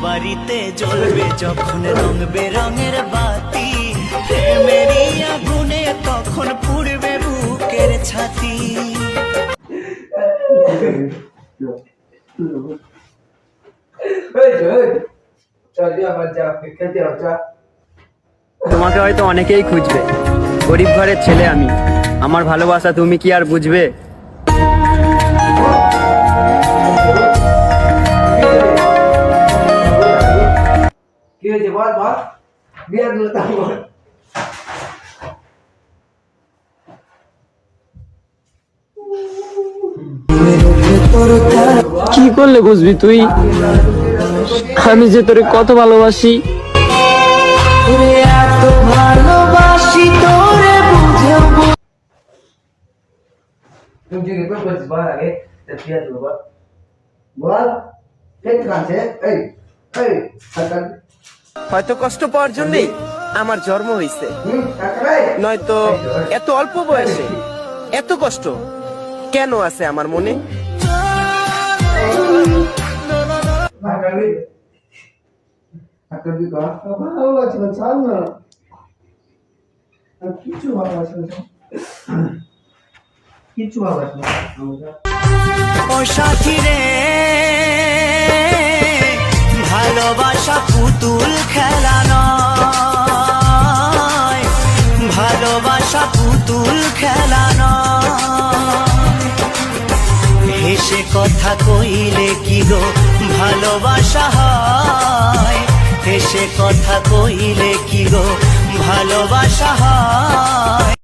বাড়িতে জ্বলবে যখন রং বেরঙের বাতি, প্রেমেরই আগুনে তখন পুড়বে বুকের ছাতি। তোমাকে হয়তো অনেকেই খুঁজবে, গরিব ঘরের ছেলে আমি, আমার ভালোবাসা তুমি কি আর বুঝবে? কি হয়েছে বল বল, বিয়ার দিল তা বল। কি করলে বুঝবি তুই আমি যে তোরে কত ভালোবাসি? এত ভালোবাসি তোরে বুঝবো। তুমি যে কি করছিস বল আগে, তা বিয়ার দিল বল বল। ঠিক আছে, এই এই কাকা, হয়তো কষ্ট পাওয়ার জন্যই আমার জন্ম হয়েছে, নয়তো এত অল্প বয়সে এত কষ্ট কেন আছে আমার মনে? কিছু ভালো আছে কিছু ভালো আছে। ও সাথী রে, ভালোবাসা পুতুল খেলা নয়, ভালোবাসা পুতুল খেলা নয়। হেসে কথা কইলে কি গো ভালোবাসা হয়, হেসে কথা কইলে কি গো ভালোবাসা